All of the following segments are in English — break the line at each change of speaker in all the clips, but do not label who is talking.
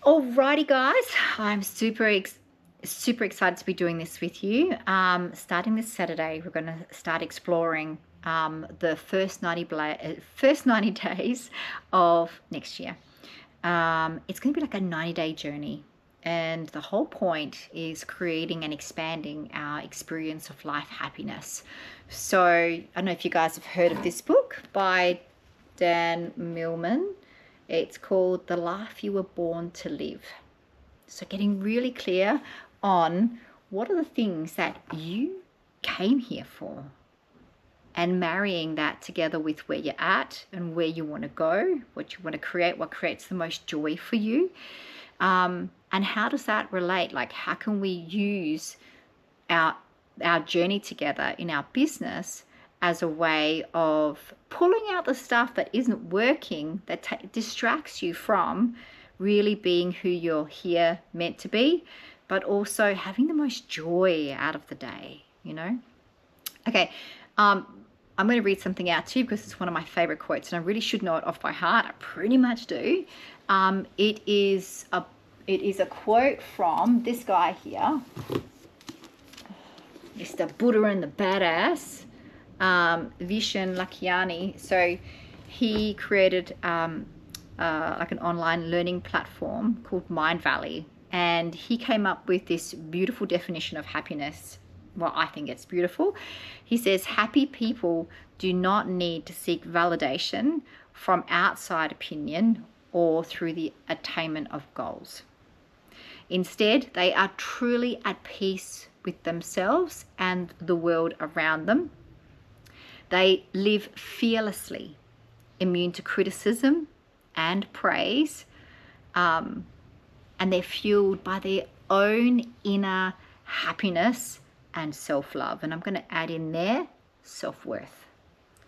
Alrighty, guys, I'm super excited to be doing this with you. Starting this Saturday, we're going to start exploring the first 90 days of next year. It's going to be like a 90-day journey, and the whole point is creating and expanding our experience of life happiness. So I don't know if you guys have heard of this book by Dan Millman. It's called The Life You Were Born to Live. So getting really clear on what are the things that you came here for, and marrying that together with where you're at and where you want to go, what you want to create, what creates the most joy for you. And how does that relate? Like, how can we use our journey together in our business as a way of pulling out the stuff that isn't working, that distracts you from really being who you're here meant to be, but also having the most joy out of the day, you know? Okay, I'm going to read something out to you because it's one of my favorite quotes, and I really should know it off by heart. I pretty much do. It is a quote from this guy here, Mr. Buddha and the Badass, Vishen Lakhiani. So he created like an online learning platform called Mindvalley, and he came up with this beautiful definition of happiness. Well, I think it's beautiful. He says, happy people do not need to seek validation from outside opinion or through the attainment of goals. Instead, they are truly at peace with themselves and the world around them. They live fearlessly, immune to criticism and praise, and they're fueled by their own inner happiness and self-love. And I'm going to add in there self-worth.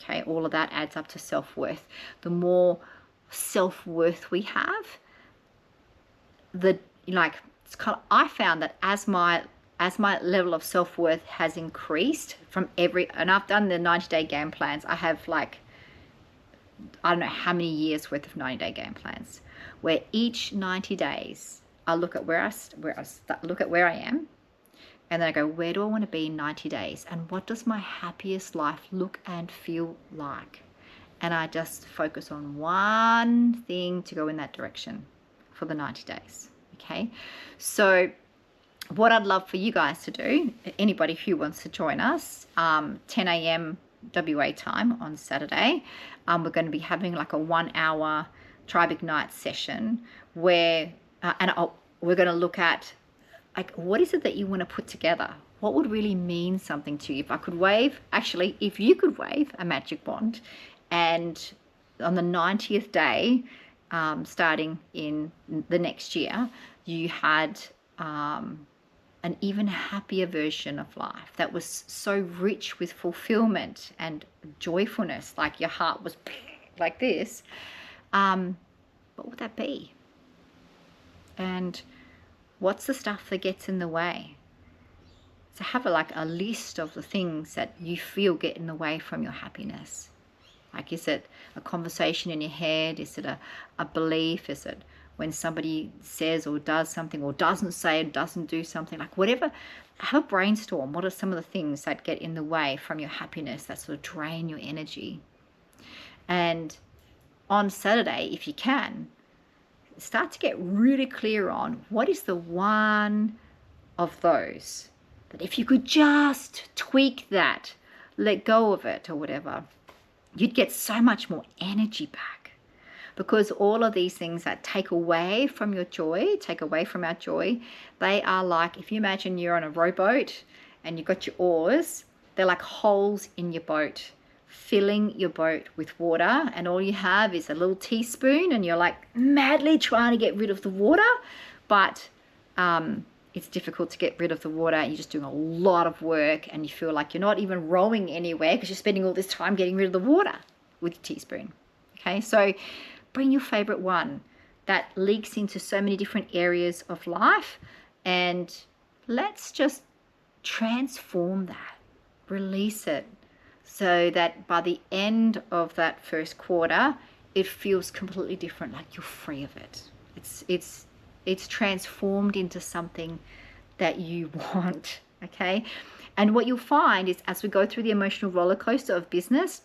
Okay, all of that adds up to self-worth. The more self-worth we have, I found that as my level of self-worth has increased and I've done the 90-day game plans. I have I don't know how many years worth of 90-day game plans, where each 90 days I look at where I am, and then I go, where do I want to be in 90 days, and what does my happiest life look and feel like? And I just focus on one thing to go in that direction for the 90 days. Okay, so what I'd love for you guys to do, anybody who wants to join us, 10 a.m. WA time on Saturday, we're going to be having like a 1-hour Tribe Ignite session where, we're going to look at, like, what is it that you want to put together? What would really mean something to you? If you could wave a magic wand, and on the 90th day, starting in the next year, you had an even happier version of life that was so rich with fulfillment and joyfulness, like your heart was like this, what would that be? And what's the stuff that gets in the way? So have a list of the things that you feel get in the way from your happiness. Like, is it a conversation in your head? Is it a belief? Is it when somebody says or does something, or doesn't say and doesn't do something? Like, whatever, have a brainstorm. What are some of the things that get in the way from your happiness, that sort of drain your energy? And on Saturday, if you can, start to get really clear on what is the one of those that if you could just tweak that, let go of it or whatever, you'd get so much more energy back. Because all of these things that take away from our joy, they are like, if you imagine you're on a rowboat and you've got your oars, they're like holes in your boat, filling your boat with water, and all you have is a little teaspoon, and you're like madly trying to get rid of the water, but it's difficult to get rid of the water, and you're just doing a lot of work, and you feel like you're not even rowing anywhere because you're spending all this time getting rid of the water with your teaspoon. Okay, so bring your favorite one that leaks into so many different areas of life, and let's just transform that, release it, so that by the end of that first quarter, it feels completely different, like you're free of it. It's It's transformed into something that you want, okay? And what you'll find is as we go through the emotional roller coaster of business,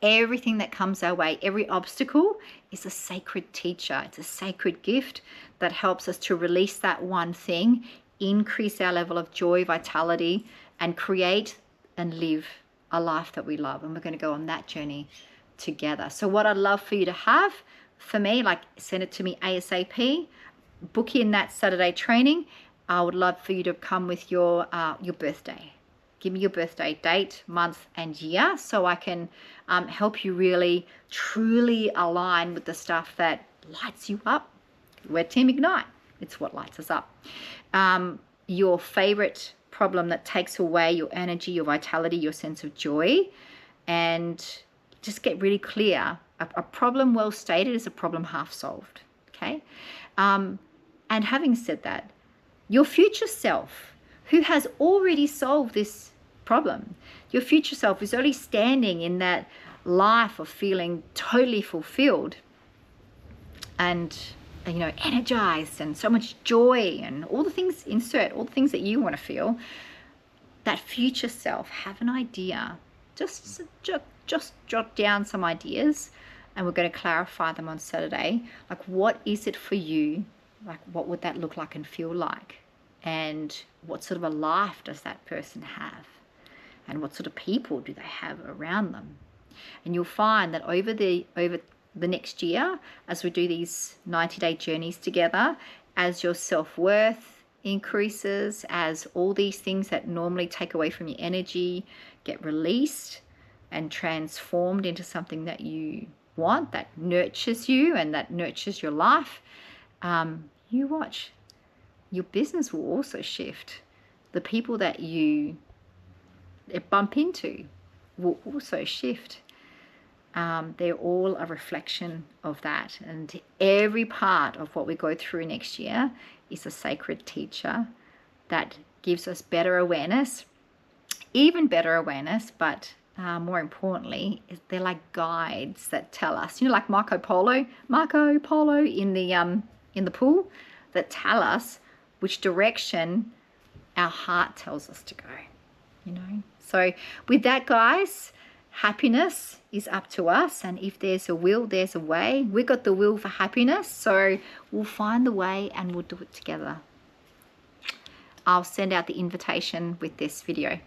everything that comes our way, every obstacle is a sacred teacher. It's a sacred gift that helps us to release that one thing, increase our level of joy, vitality, and create and live a life that we love. And we're going to go on that journey together. So what I'd love for you to have, for me, like send it to me ASAP, book in that Saturday training. I would love for you to come with your birthday. Give me your birthday date, month, and year so I can help you really, truly align with the stuff that lights you up. We're Team Ignite. It's what lights us up. Your favorite problem that takes away your energy, your vitality, your sense of joy, and just get really clear. A problem well stated is a problem half solved, okay? And having said that, your future self, who has already solved this problem, your future self is already standing in that life of feeling totally fulfilled and, you know, energized and so much joy and all the things, insert all the things that you want to feel. That future self, have an idea. Just jot down some ideas, and we're going to clarify them on Saturday. Like, what is it for you? Like, what would that look like and feel like? And what sort of a life does that person have? And what sort of people do they have around them? And you'll find that over the next year, as we do these 90-day journeys together, as your self-worth increases, as all these things that normally take away from your energy get released and transformed into something that you want, that nurtures you and that nurtures your life, you watch. Your business will also shift. The people that you bump into will also shift. They're all a reflection of that. And every part of what we go through next year is a sacred teacher that gives us better awareness, even better awareness, but more importantly, they're like guides that tell us, you know, like Marco Polo in the pool, that tell us which direction our heart tells us to go, you know. So with that, guys, happiness is up to us, and if there's a will, there's a way. We got the will for happiness, so we'll find the way and we'll do it together. I'll send out the invitation with this video.